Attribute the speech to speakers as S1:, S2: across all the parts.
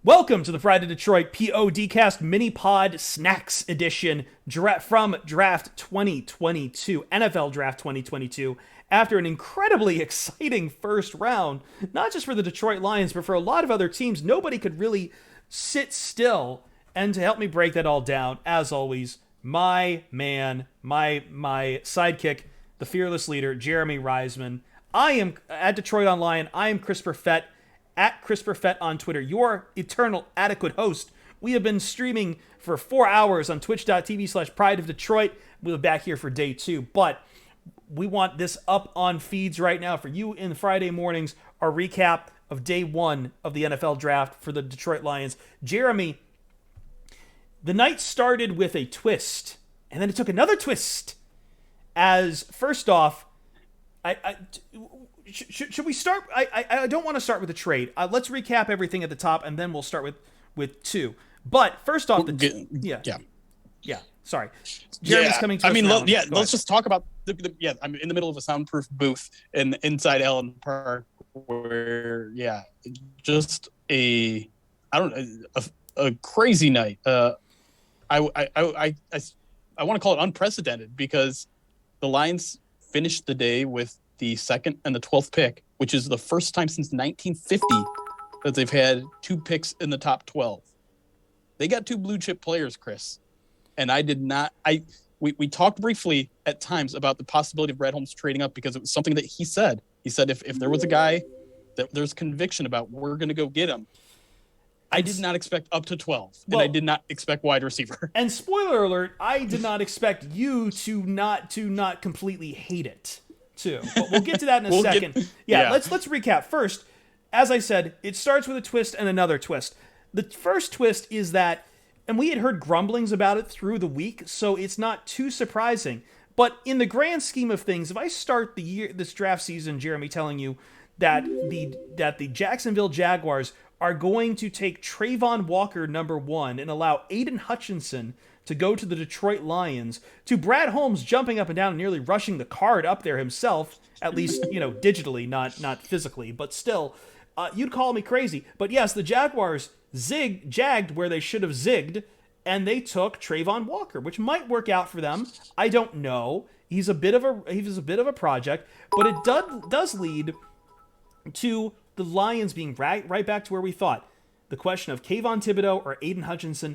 S1: Welcome to the Pride of Detroit PODcast mini pod snacks edition from Draft 2022, NFL Draft 2022. After an incredibly exciting first round, not just for the Detroit Lions, but for a lot of other teams, nobody could really sit still. And to help me break that all down, as always, my man, my sidekick, the fearless leader, Jeremy Reisman. I am at Detroit Online. I am Chris Perfett at Chris Perfett on Twitter, your eternal adequate host. We have been streaming for 4 hours on twitch.tv/Pride of Detroit. We'll be back here for day 2, but we want this up on feeds right now for you in the Friday mornings, our recap of day 1 of the NFL draft for the Detroit Lions. Jeremy, the night started with a twist, and then it took another twist. As first off, should we start? I don't want to start with the trade. Let's recap everything at the top, and then we'll start with 2. But first off, yeah. Sorry, Jeremy's coming to us now.
S2: Let's just talk about I'm in the middle of a soundproof booth inside Allen Park, where just a crazy night. I want to call it unprecedented because the Lions finished the day with the 2nd and the 12th pick, which is the first time since 1950 that they've had 2 picks in the top 12. They got 2 blue chip players, Chris. And I did not, we talked briefly at times about the possibility of Brad Holmes trading up because it was something that he said. He said, if there was a guy that there's conviction about, we're going to go get him. I did not expect up to 12, and I did not expect wide receiver.
S1: And spoiler alert, I did not expect you to not completely hate it, too. But we'll get to that in a second. Let's recap. First, as I said, it starts with a twist and another twist. The first twist is that, and we had heard grumblings about it through the week, so it's not too surprising. But in the grand scheme of things, if I start this draft season, Jeremy, telling you that the Jacksonville Jaguars are going to take Travon Walker number 1 and allow Aiden Hutchinson to go to the Detroit Lions, to Brad Holmes jumping up and down and nearly rushing the card up there himself, at least, digitally, not physically, but still, you'd call me crazy. But yes, the Jaguars jagged where they should have zigged, and they took Travon Walker, which might work out for them. I don't know. He's a bit of a project, but it does lead to the Lions being right back to where we thought. The question of Kayvon Thibodeaux or Aiden Hutchinson.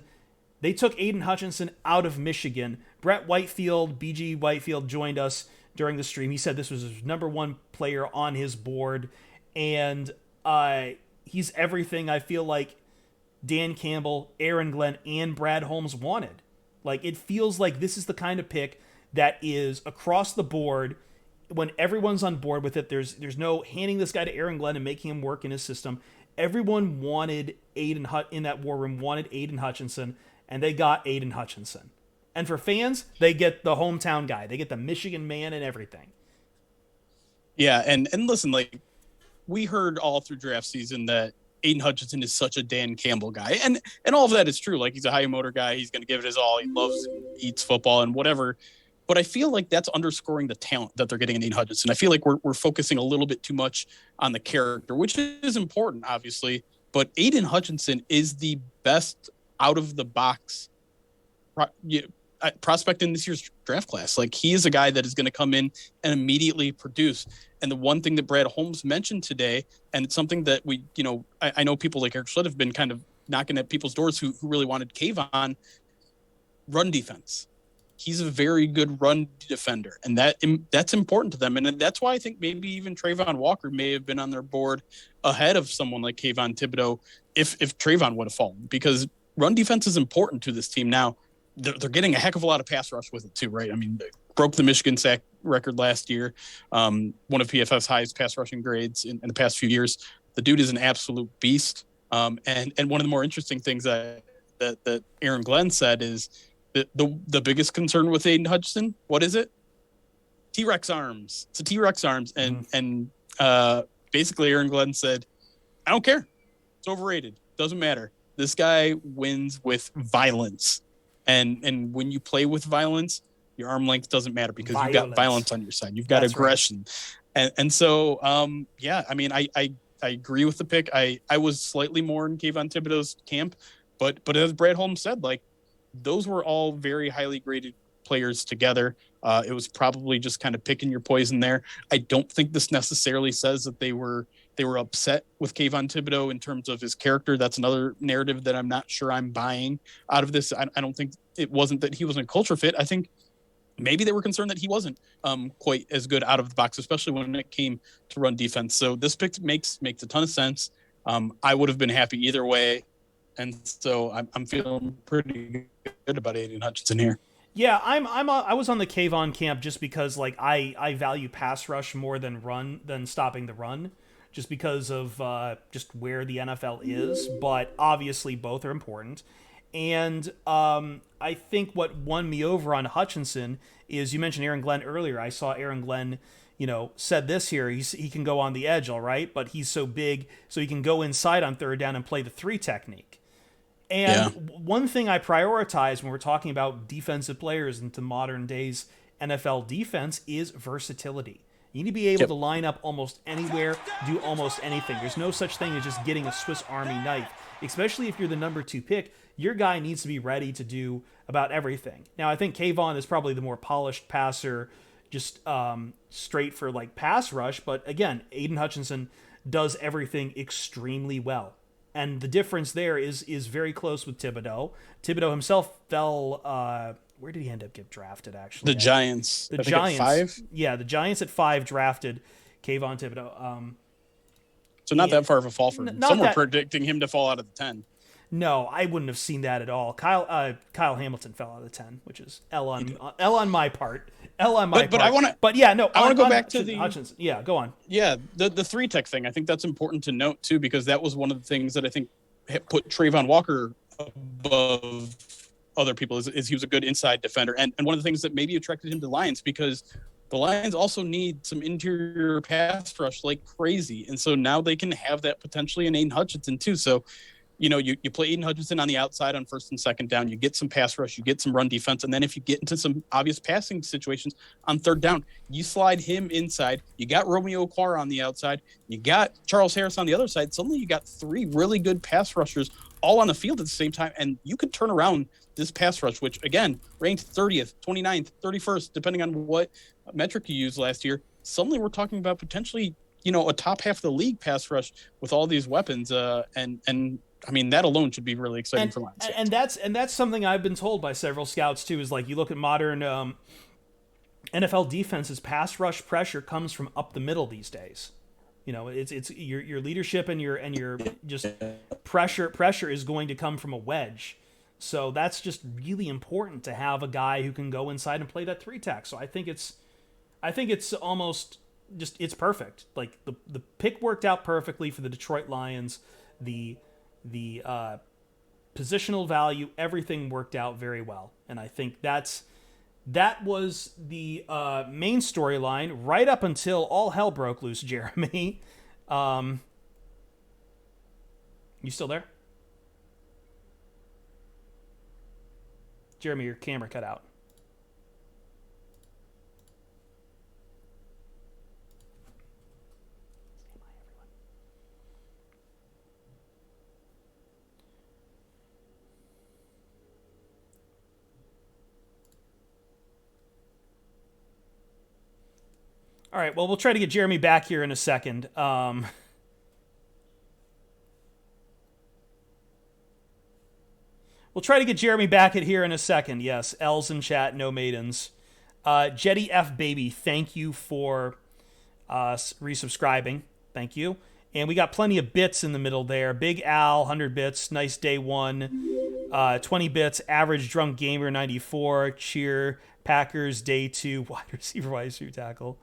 S1: They took Aiden Hutchinson out of Michigan. Brett Whitefield, BG Whitefield, joined us during the stream. He said this was his number 1 player on his board. And he's everything I feel like Dan Campbell, Aaron Glenn, and Brad Holmes wanted. Like, it feels like this is the kind of pick that is across the board. When everyone's on board with it, there's no handing this guy to Aaron Glenn and making him work in his system. Everyone wanted in that war room wanted Aiden Hutchinson, and they got Aiden Hutchinson. And for fans, they get the hometown guy. They get the Michigan man and everything.
S2: Yeah, and listen, like, we heard all through draft season that Aiden Hutchinson is such a Dan Campbell guy, and all of that is true. Like, he's a high motor guy. He's going to give it his all. He loves and eats football and whatever. But I feel like that's underscoring the talent that they're getting in Aiden Hutchinson. I feel like we're focusing a little bit too much on the character, which is important, obviously. But Aiden Hutchinson is the best out-of-the-box prospect in this year's draft class. Like, he is a guy that is going to come in and immediately produce. And the one thing that Brad Holmes mentioned today, and it's something that I know people like Eric Schlitt have been kind of knocking at people's doors who really wanted Kayvon, run defense. He's a very good run defender, and that's important to them. And that's why I think maybe even Travon Walker may have been on their board ahead of someone like Kayvon Thibodeaux if Travon would have fallen, because run defense is important to this team. Now, they're getting a heck of a lot of pass rush with it too, right? I mean, they broke the Michigan sack record last year, one of PFF's highest pass rushing grades in the past few years. The dude is an absolute beast. And one of the more interesting things that Aaron Glenn said is, the biggest concern with Aiden Hutchinson, what is it? T-Rex arms. It's a T-Rex arms. And basically Aaron Glenn said, I don't care. It's overrated. Doesn't matter. This guy wins with violence. And when you play with violence, your arm length doesn't matter because you've got violence on your side. You've got aggression. Right. And so, I mean, I I agree with the pick. I was slightly more in Kayvon Thibodeau's camp, but as Brad Holmes said, like those were all very highly graded players together. It was probably just kind of picking your poison there. I don't think this necessarily says that they were upset with Kayvon Thibodeau in terms of his character. That's another narrative that I'm not sure I'm buying out of this. I don't think it wasn't that he wasn't a culture fit. I think maybe they were concerned that he wasn't quite as good out of the box, especially when it came to run defense. So this pick makes a ton of sense. I would have been happy either way. And so I'm feeling pretty good about Aiden Hutchinson here.
S1: Yeah, I was on the Kayvon camp just because like I value pass rush more than stopping the run, just because of just where the NFL is. But obviously both are important. And I think what won me over on Hutchinson is, you mentioned Aaron Glenn earlier. I saw Aaron Glenn, said this here. He can go on the edge, all right, but he's so big, so he can go inside on third down and play the 3 technique. And one thing I prioritize when we're talking about defensive players into modern days NFL defense is versatility. You need to be able to line up almost anywhere, do almost anything. There's no such thing as just getting a Swiss Army knife, especially if you're the number 2 pick. Your guy needs to be ready to do about everything. Now, I think Kayvon is probably the more polished passer, just straight for like pass rush. But again, Aiden Hutchinson does everything extremely well. And the difference there is very close with Thibodeau. Thibodeau himself fell. Where did he end up get drafted? Actually,
S2: the Giants.
S1: The Giants. At 5. Yeah, the Giants at 5 drafted Kayvon Thibodeau.
S2: So not that far of a fall for him. Some were predicting him to fall out of the 10.
S1: No, I wouldn't have seen that at all. Kyle Hamilton fell out of the 10, which is L on my part. L on my part.
S2: But I want to.
S1: But yeah, no.
S2: I want to go back to the
S1: Hutchinson. Yeah, go on.
S2: Yeah, the 3 tech thing. I think that's important to note too, because that was one of the things that I think put Trayvon Walker above other people. Is he was a good inside defender, and one of the things that maybe attracted him to the Lions, because the Lions also need some interior pass rush like crazy, and so now they can have that potentially in Aiden Hutchinson too. So, you play Aiden Hutchinson on the outside on first and second down, you get some pass rush, you get some run defense, and then if you get into some obvious passing situations on third down, you slide him inside. You got Romeo Okwara on the outside, you got Charles Harris on the other side. Suddenly you got 3 really good pass rushers all on the field at the same time, and you could turn around this pass rush, which again ranked 30th, 29th, 31st, depending on what metric you used last year. Suddenly we're talking about potentially, a top half of the league pass rush with all these weapons, and I mean, that alone should be really exciting for Lions.
S1: And that's something I've been told by several scouts too, is like, you look at modern NFL defenses, pass rush pressure comes from up the middle these days. It's your leadership and your just pressure is going to come from a wedge. So that's just really important to have a guy who can go inside and play that 3 tech. So I think it's almost just, it's perfect. Like the pick worked out perfectly for the Detroit Lions. The positional value, everything worked out very well, and I think that was the main storyline right up until all hell broke loose. Jeremy, you still there? Jeremy, your camera cut out. All right, well, we'll try to get Jeremy back here in a second. We'll try to get Jeremy back at here in a second. Yes, L's in chat, no maidens. Jetty F Baby, thank you for resubscribing. Thank you. And we got plenty of bits in the middle there. Big Al, 100 bits. Nice day 1. 20 bits. Average Drunk Gamer, 94. Cheer. Packers, day 2. Wide receiver, wide receiver tackle.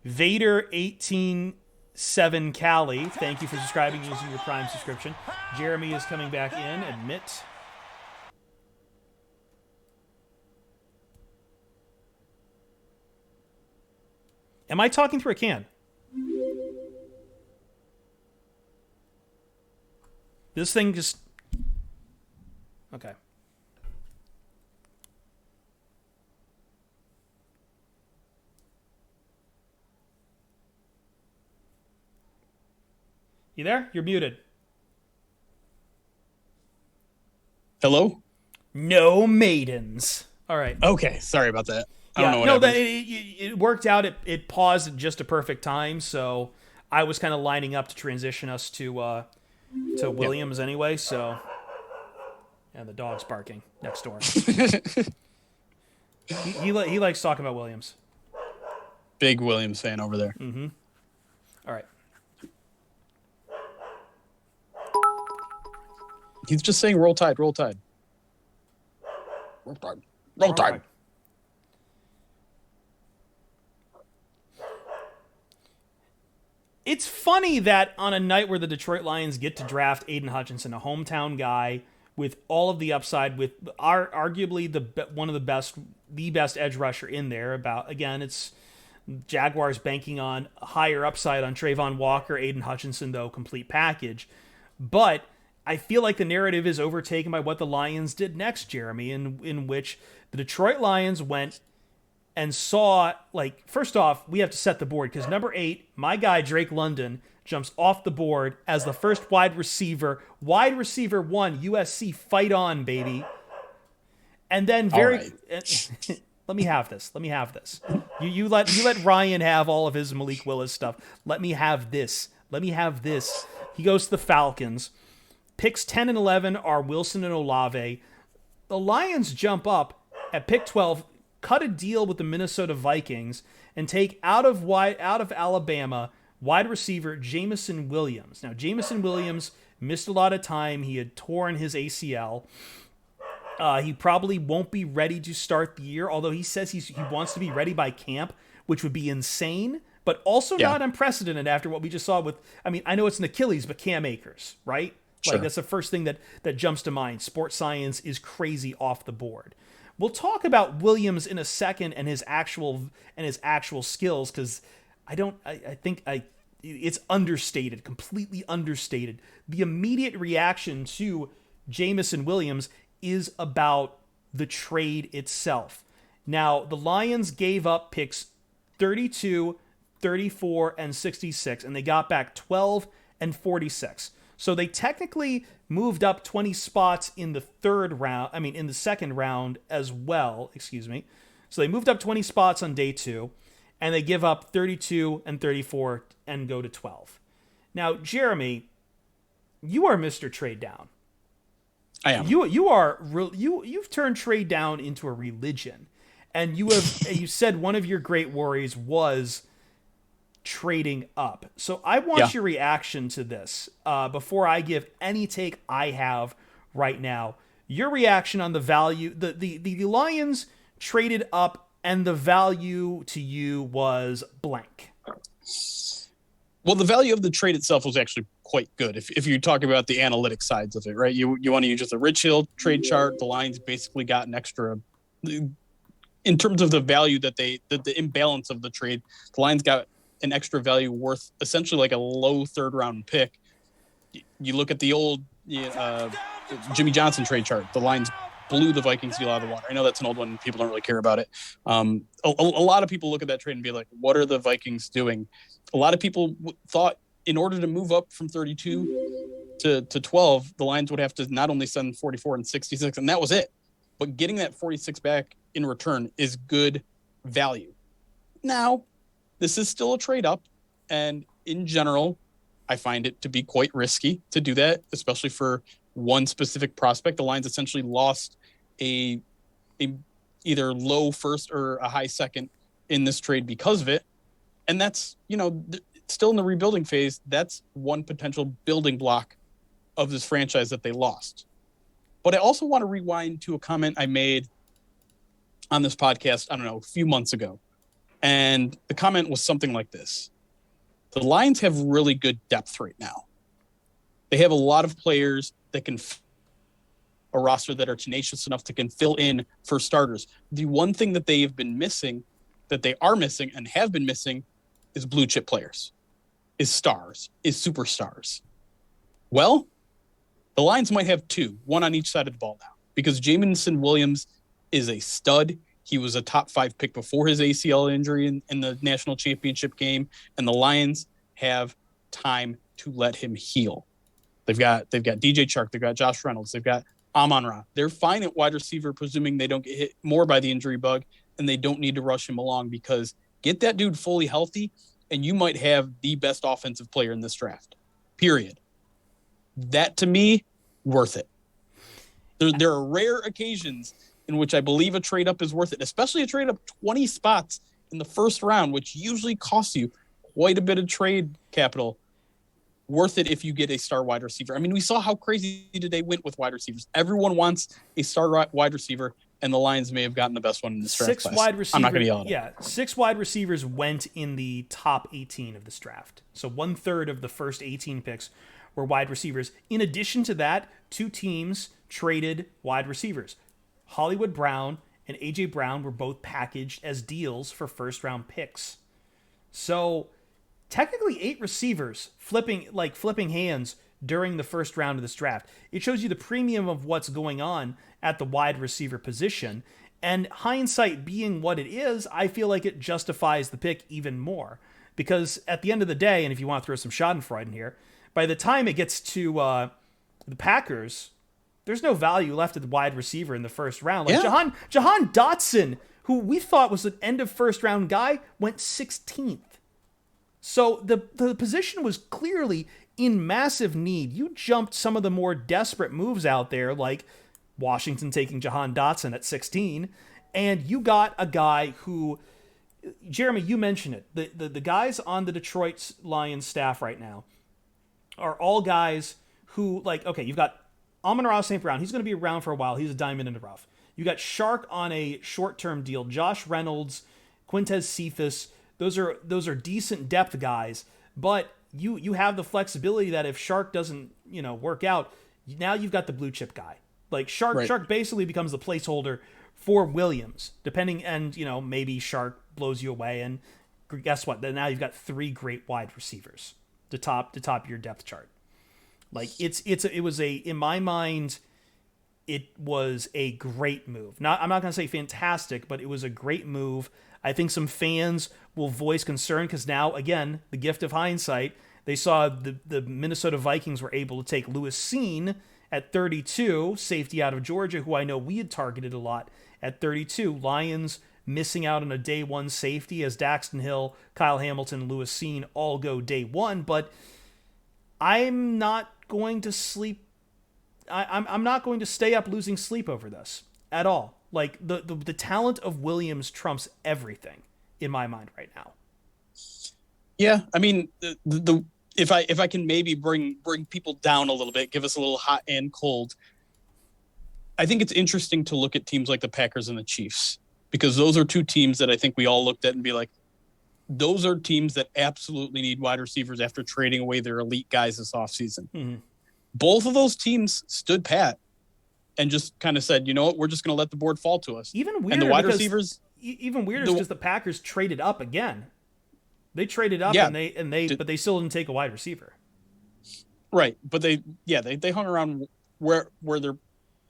S1: Vader 187 Cali, thank you for subscribing using your Prime subscription. Jeremy is coming back in. Admit. Am I talking through a can? This thing just... Okay. You there? You're muted.
S2: Hello?
S1: No maidens. All right.
S2: Okay, sorry about that. I don't know what
S1: no,
S2: happened.
S1: it worked out. It paused at just a perfect time, so I was kind of lining up to transition us to Williams anyway. So, yeah, the dog's barking next door. he likes talking about Williams.
S2: Big Williams fan over there.
S1: Mm-hmm. All right.
S2: He's just saying roll tide, roll tide. Roll tide. Roll tide.
S1: It's funny that on a night where the Detroit Lions get to draft Aiden Hutchinson, a hometown guy with all of the upside, with arguably one of the best edge rusher in there. It's Jaguars banking on higher upside on Trayvon Walker, Aiden Hutchinson, though, complete package. But I feel like the narrative is overtaken by what the Lions did next, Jeremy, in which the Detroit Lions went and saw, first off, we have to set the board because number 8, my guy Drake London, jumps off the board as the first wide receiver. Wide receiver 1, USC, fight on, baby. And then let me have this. You let Ryan have all of his Malik Willis stuff. Let me have this. He goes to the Falcons. Picks 10 and 11 are Wilson and Olave. The Lions jump up at pick 12, cut a deal with the Minnesota Vikings, and take out of Alabama wide receiver Jameson Williams. Now, Jameson Williams missed a lot of time. He had torn his ACL. He probably won't be ready to start the year, although he says he wants to be ready by camp, which would be insane, but also not unprecedented after what we just saw with, I know it's an Achilles, but Cam Akers, right? Sure. That's the first thing that jumps to mind. Sports science is crazy off the board. We'll talk about Williams in a second and his actual skills, because I think it's understated, completely understated. The immediate reaction to Jameson Williams is about the trade itself. Now, the Lions gave up picks 32, 34, and 66, and they got back 12 and 46. So they technically moved up 20 spots in the in the second round as well, So they moved up 20 spots on day 2, and they give up 32 and 34 and go to 12. Now, Jeremy, you are Mr. Trade Down.
S2: I am.
S1: You've turned trade down into a religion, and you said one of your great worries was trading up. So I want your reaction to this before I give any take I have right now. Your reaction on the value. The Lions traded up, and the value to you was blank.
S2: Well, the value of the trade itself was actually quite good. If you talk about the analytic sides of it, right? You want to use just a Rich Hill trade chart. The Lions basically got an extra, in terms of the value the imbalance of the trade, the Lions got an extra value worth essentially like a low third round pick. You look at the old Jimmy Johnson trade chart. The Lions blew the Vikings deal out of the water. I know that's an old one. People don't really care about it. A lot of people look at that trade and be like, what are the Vikings doing? A lot of people thought in order to move up from 32 to 12, the Lions would have to not only send 44 and 66, and that was it. But getting that 46 back in return is good value. Now, this is still a trade up, and in general, I find it to be quite risky to do that, especially for one specific prospect. The Lions essentially lost a either low first or a high second in this trade because of it. And that's, still in the rebuilding phase. That's one potential building block of this franchise that they lost. But I also want to rewind to a comment I made on this podcast, a few months ago. And the comment was something like this. The Lions have really good depth right now. They have a lot of players that can a roster that are tenacious enough to can fill in for starters. The one thing that they have been missing, that they are missing and have been missing, is blue chip players, is stars, is superstars. Well, the Lions might have two, one on each side of the ball now, because Jameson Williams is a stud. He was a top 5 pick before his ACL injury in the national championship game, and the Lions have time to let him heal. They've got DJ Chark, they've got Josh Reynolds, they've got Amon-Ra. They're fine at wide receiver, presuming they don't get hit more by the injury bug, and they don't need to rush him along, because get that dude fully healthy, and you might have the best offensive player in this draft. Period. That, to me, worth it. There are rare occasions in which I believe a trade up is worth it, especially a trade up 20 spots in the first round, which usually costs you quite a bit of trade capital. Worth it if you get a star wide receiver. I mean, we saw how crazy today went with wide receivers. Everyone wants a star wide receiver, and the Lions may have gotten the best one in this draft class.
S1: Wide receivers.
S2: I'm not going to yell at it.
S1: Yeah, 6 wide receivers went in the top 18 of this draft. So 1/3 of the first 18 picks were wide receivers. In addition to that, 2 teams traded wide receivers. Hollywood Brown and A.J. Brown were both packaged as deals for first-round picks. So technically 8 receivers flipping hands during the first round of this draft. It shows you the premium of what's going on at the wide receiver position. And hindsight being what it is, I feel like it justifies the pick even more. Because at the end of the day, and if you want to throw some schadenfreude in here, by the time it gets to the Packers, there's no value left at the wide receiver in the first round. Like Jahan Dotson, who we thought was an end of first round guy, went 16th. So the position was clearly in massive need. You jumped some of the more desperate moves out there, like Washington taking Jahan Dotson at 16, and you got a guy who, Jeremy, you mentioned it. The guys on the Detroit Lions staff right now are all guys who, like, okay, you've got Amon-Ra St. Brown. He's going to be around for a while. He's a diamond in the rough. You got Chark on a short-term deal. Josh Reynolds, Quintez Cephas. Those are decent depth guys, but you have the flexibility that if Chark doesn't work out, now you've got the blue chip guy. Like Chark, right. Chark basically becomes the placeholder for Williams, depending, and maybe Chark blows you away, and guess what? Then now you've got 3 great wide receivers to top your depth chart. Like it was in my mind, it was a great move. I'm not going to say fantastic, but it was a great move. I think some fans will voice concern because now, again, the gift of hindsight, they saw the Minnesota Vikings were able to take Lewis Cine at 32, safety out of Georgia, who I know we had targeted a lot at 32. Lions missing out on a day 1 safety as Daxton Hill, Kyle Hamilton, Lewis Cine all go day 1, but I'm not going to sleep. I'm not going to stay up losing sleep over this at all. Like the talent of Williams trumps everything in my mind right now.
S2: Yeah, I mean, if I can maybe bring people down a little bit, give us a little hot and cold. I think it's interesting to look at teams like the Packers and the Chiefs, because those are 2 teams that I think we all looked at and be like, those are teams that absolutely need wide receivers after trading away their elite guys this offseason. Mm-hmm. Both of those teams stood pat and just kind of said, you know what, we're just going to let the board fall to us.
S1: Even weirder,
S2: and the wide receivers.
S1: Even weirder because the Packers traded up again. They traded up, yeah, but they still didn't take a wide receiver.
S2: Right, but they hung around where their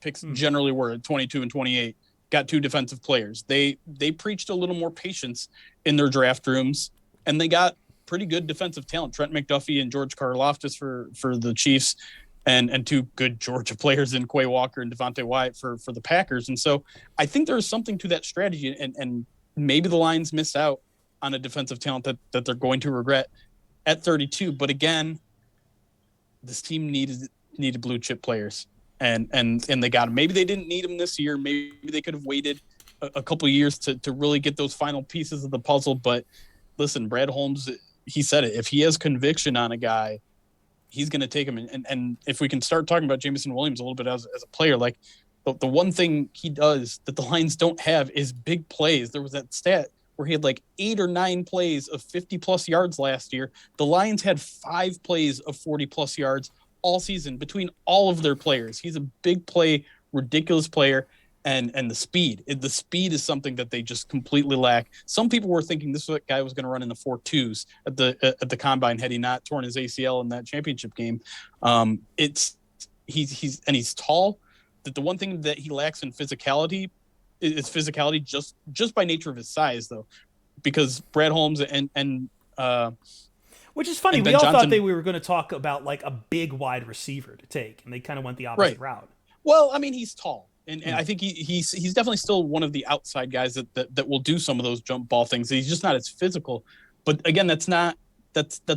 S2: picks generally were at 22 and 28. Got 2 defensive players. They preached a little more patience in their draft rooms, and they got pretty good defensive talent. Trent McDuffie and George Karlaftis for the Chiefs, and 2 good Georgia players in Quay Walker and Devontae Wyatt for the Packers. And so I think there's something to that strategy, and maybe the Lions miss out on a defensive talent that they're going to regret at 32. But again, this team needed blue chip players, and they got them. Maybe they didn't need them this year. Maybe they could have waited a couple of years to really get those final pieces of the puzzle. But listen, Brad Holmes, he said it. If he has conviction on a guy, he's going to take him. And if we can start talking about Jameson Williams a little bit as a player, like the one thing he does that the Lions don't have is big plays. There was that stat where he had like 8 or 9 plays of 50+ yards last year. The Lions had 5 plays of 40+ yards all season between all of their players. He's a big play, ridiculous player. And the speed is something that they just completely lack. Some people were thinking this guy was going to run in the 4.2s at the combine had he not torn his ACL in that championship game. He's tall. That the one thing that he lacks in physicality is physicality just by nature of his size, though, because Brad Holmes and
S1: Which is funny.
S2: And
S1: We
S2: Ben
S1: all
S2: Johnson,
S1: thought we were going to talk about like a big wide receiver to take, and they kind of went the opposite route.
S2: Well, I mean, he's tall, and I think he's definitely still one of the outside guys that will do some of those jump ball things. He's just not as physical. But again, that's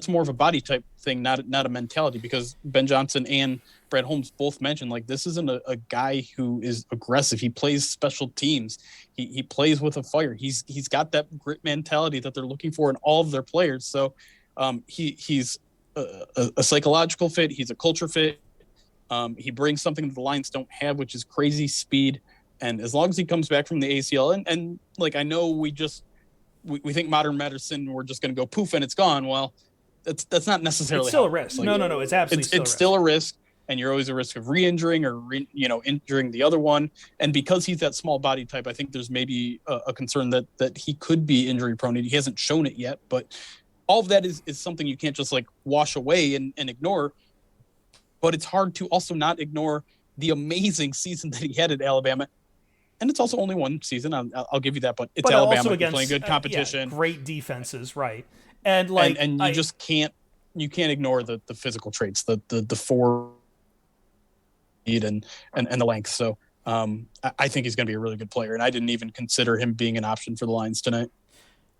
S2: more of a body type thing, not a mentality. Because Ben Johnson and Brad Holmes both mentioned, like, this isn't a guy who is aggressive. He plays special teams. He plays with a fire. He's got that grit mentality that they're looking for in all of their players. So he's a psychological fit. He's a culture fit. He brings something that the Lions don't have, which is crazy speed. And as long as he comes back from the ACL, and like, I know we think modern medicine, we're just going to go poof and it's gone. Well, that's not necessarily.
S1: It's still a risk. Like, no. It's absolutely
S2: still a risk. And you're always a risk of re-injuring or injuring the other one. And because he's that small body type, I think there's maybe a concern that he could be injury prone. He hasn't shown it yet, but all of that is something you can't just like wash away and ignore. But it's hard to also not ignore the amazing season that he had at Alabama. And it's also only one season. I'll give you that, but it's Alabama. Also against, playing good competition,
S1: great defenses, right? And like,
S2: and you just can't ignore the physical traits, the four and the length. So I think he's going to be a really good player, and I didn't even consider him being an option for the Lions tonight.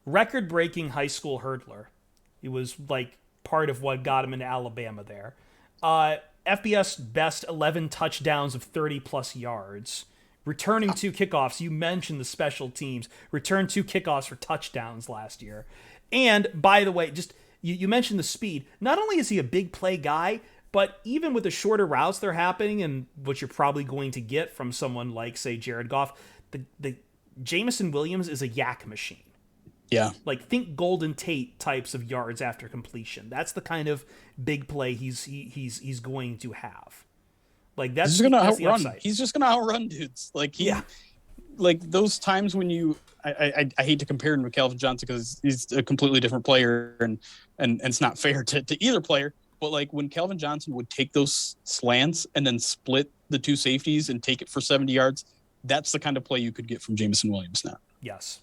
S1: Record-breaking high school hurdler. He was like part of what got him into Alabama there. FBS best 11 touchdowns of 30-plus yards. Returning 2 kickoffs. You mentioned the special teams. Returned 2 kickoffs for touchdowns last year. And, by the way, just you mentioned the speed. Not only is he a big play guy, but even with the shorter routes they're happening and what you're probably going to get from someone like, say, Jared Goff, the Jameson Williams is a yak machine.
S2: Yeah.
S1: Like, think Golden Tate types of yards after completion. That's the kind of big play he's going to have. Like, that's
S2: he's gonna outrun. He's just gonna outrun dudes. Like like those times when I hate to compare him to Calvin Johnson because he's a completely different player and it's not fair to either player. But like when Calvin Johnson would take those slants and then split the 2 safeties and take it for 70 yards, that's the kind of play you could get from Jameson Williams now.
S1: Yes.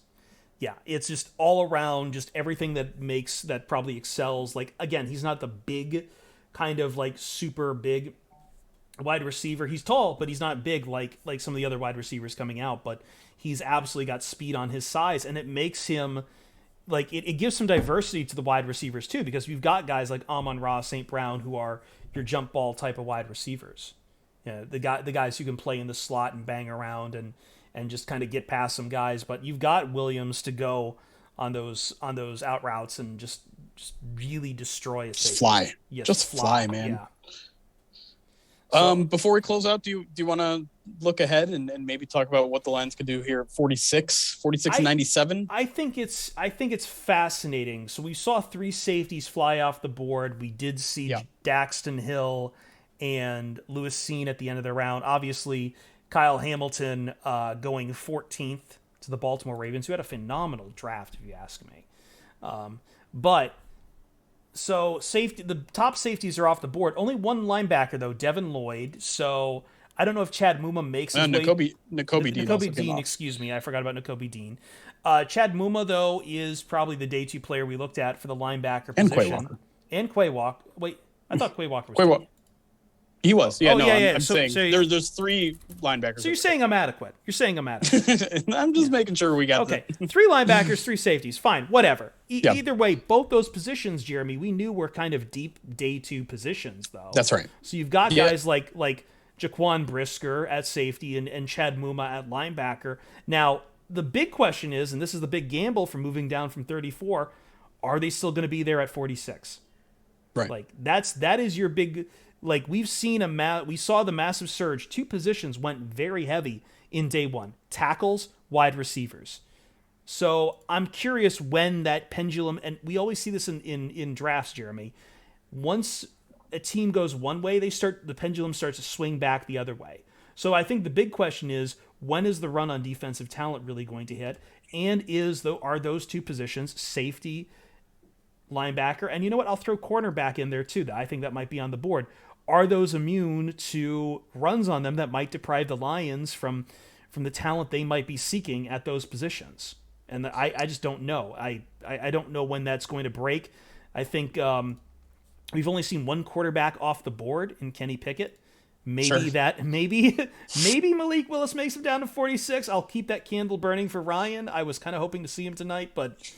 S1: Yeah, it's just all around, just everything that probably excels. Like, again, he's not the big kind of like super big wide receiver. He's tall, but he's not big like some of the other wide receivers coming out, but he's absolutely got speed on his size, and it makes him like it gives some diversity to the wide receivers too, because we've got guys like Amon-Ra, St. Brown, who are your jump ball type of wide receivers. Yeah, the guys who can play in the slot and bang around and just kind of get past some guys, but you've got Williams to go on those out routes and just really destroy a safety.
S2: Just fly.
S1: Yes,
S2: just fly, man.
S1: Yeah.
S2: So, before we close out, do you want to look ahead and maybe talk about what the Lions could do here at 46 and 97?
S1: I think it's fascinating. So we saw 3 safeties fly off the board. We did see Daxton Hill and Lewis Cine at the end of the round. Obviously, Kyle Hamilton going 14th to the Baltimore Ravens, who had a phenomenal draft, if you ask me. So safety, the top safeties are off the board. Only one linebacker though, Devin Lloyd. So I don't know if Chad Muma makes his way. Nakobe Dean, excuse me, I forgot about Nakobe Dean. Chad Muma though is probably the day 2 player we looked at for the linebacker position. And Quay Walker. Wait, I thought Quay Walker was.
S2: He was. Yeah, I'm
S1: so
S2: saying there's 3 linebackers.
S1: So you're saying I'm adequate.
S2: I'm just making sure we got
S1: 3 linebackers, 3 safeties. Fine, whatever. Either way, both those positions, Jeremy, we knew were kind of deep day 2 positions, though.
S2: That's right.
S1: So you've got guys like Jaquan Brisker at safety and Chad Muma at linebacker. Now, the big question is, and this is the big gamble for moving down from 34, are they still going to be there at 46?
S2: Right.
S1: Like that is your big. Like we saw the massive surge. 2 positions went very heavy in day 1: tackles, wide receivers. So I'm curious when that pendulum, and we always see this in drafts, Jeremy. Once a team goes one way, the pendulum starts to swing back the other way. So I think the big question is, when is the run on defensive talent really going to hit? And are those 2 positions, safety, linebacker, and you know what? I'll throw cornerback in there too. I think that might be on the board. Are those immune to runs on them that might deprive the Lions from the talent they might be seeking at those positions? And I just don't know. I don't know when that's going to break. I think we've only seen one quarterback off the board in Kenny Pickett. Maybe maybe Malik Willis makes him down to 46. I'll keep that candle burning for Ryan. I was kind of hoping to see him tonight, but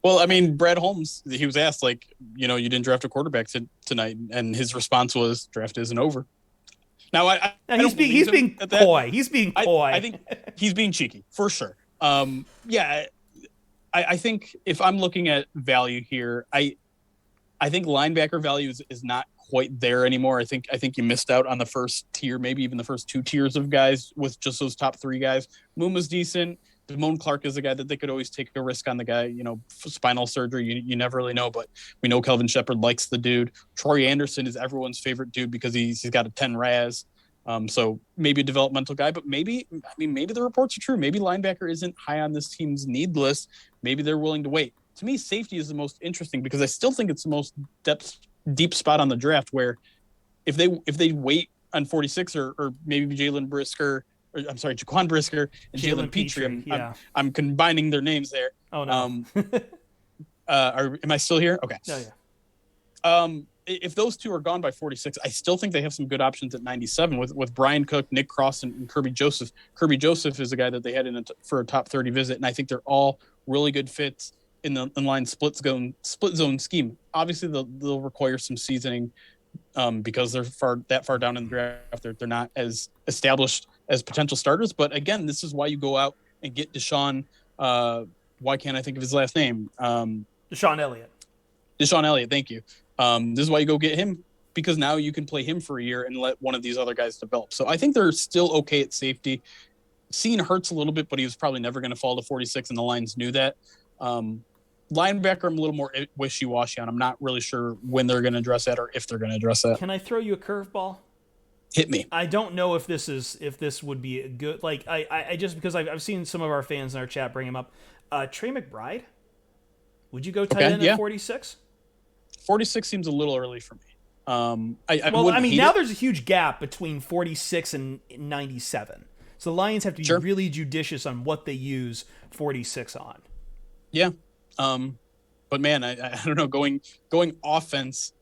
S2: well, I mean, Brad Holmes, he was asked, like, you didn't draft a quarterback tonight, and his response was, draft isn't over. Now,
S1: he's being coy. He's being coy.
S2: I think he's being cheeky, for sure. I think if I'm looking at value here, I think linebacker value is not quite there anymore. I think you missed out on the first tier, maybe even the first two tiers of guys with just those top three guys. Muma's decent. Damone Clark is a guy that they could always take a risk on the guy, spinal surgery. You never really know, but we know Kelvin Shepard likes the dude. Troy Anderson is everyone's favorite dude because he's got a 10 RAS. So maybe a developmental guy, but maybe the reports are true. Maybe linebacker isn't high on this team's need list. Maybe they're willing to wait. To me, safety is the most interesting because I still think it's the most deep spot on the draft where if they wait on 46 or maybe Jaquan Brisker and Jalen Petrie. I'm combining their names there.
S1: Oh no.
S2: Am I still here? Okay.
S1: Oh, yeah.
S2: If those two are gone by 46, I still think they have some good options at 97 with Brian Cook, Nick Cross, and Kirby Joseph. Kirby Joseph is a guy that they had for a top 30 visit, and I think they're all really good fits in the inline split zone scheme. Obviously, they'll require some seasoning because they're that far down in the draft. They're not as established as potential starters. But again, this is why you go out and get Deshaun. Why can't I think of his last name?
S1: Deshaun Elliott.
S2: Deshaun Elliott. Thank you. This is why you go get him, because now you can play him for a year and let one of these other guys develop. So I think they're still okay at safety. Sean hurts a little bit, but he was probably never going to fall to 46, and the Lions knew that. Linebacker, I'm a little more wishy-washy on. I'm not really sure when they're going to address that or if they're going to address that.
S1: Can I throw you a curveball?
S2: Hit me.
S1: I don't know if this would be a good, like, I just, because I've seen some of our fans in our chat bring him up. Trey McBride? Would you go tight end at 46?
S2: 46 seems a little early for me.
S1: Now there's a huge gap between 46 and 97. So the Lions have to be really judicious on what they use 46 on.
S2: Yeah. But man, I don't know, going offense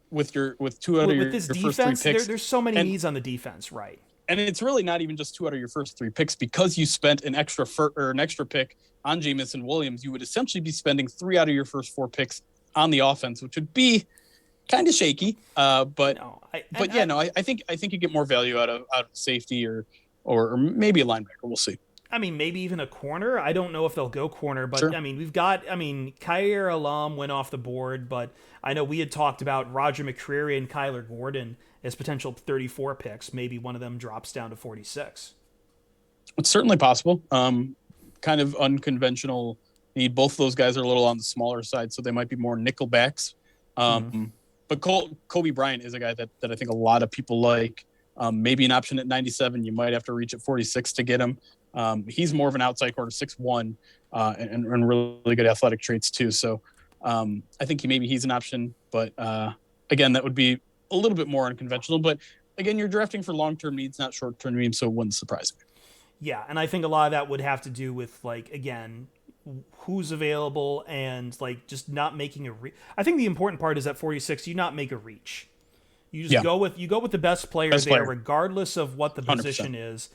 S2: with two out of your
S1: defense,
S2: first three picks.
S1: There's so many needs on the defense, right?
S2: And it's really not even just 2 out of your first 3 picks, because you spent an extra pick on Jamison Williams. You would essentially be spending 3 out of your first 4 picks on the offense, which would be kind of shaky. I think you get more value out of safety or maybe a linebacker. We'll see.
S1: I mean, maybe even a corner. I don't know if they'll go corner, but
S2: sure.
S1: I mean, Kaiir Elam went off the board, but I know we had talked about Roger McCreary and Kyler Gordon as potential 34 picks. Maybe one of them drops down to 46.
S2: It's certainly possible. Kind of unconventional need. Both of those guys are a little on the smaller side, so they might be more nickel backs. But Kobe Bryant is a guy that I think a lot of people like. Maybe an option at 97. You might have to reach at 46 to get him. He's more of an outside corner, 6'1", and really good athletic traits too. So I think he's an option. But again, that would be a little bit more unconventional. But again, you're drafting for long-term needs, not short-term needs, so it wouldn't surprise me.
S1: Yeah, and I think a lot of that would have to do with, like, again, who's available and, like, just not making I think the important part is at 46, you not make a reach. You just go with the best player there, regardless of what the position
S2: 100%.
S1: is.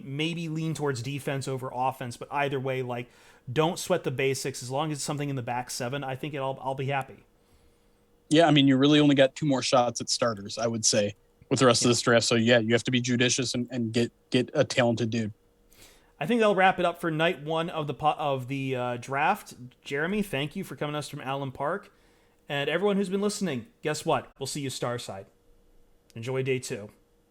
S1: Maybe lean towards defense over offense, but either way, like, don't sweat the basics. As long as it's something in the back 7, I think I'll be happy.
S2: Yeah, I mean, you really only got 2 more shots at starters, I would say, with the rest of this draft. So yeah, you have to be judicious and get a talented dude.
S1: I think that'll wrap it up for night 1 of the draft. Jeremy, thank you for coming to us from Allen Park. And everyone who's been listening, guess what? We'll see you Starside. Enjoy day 2.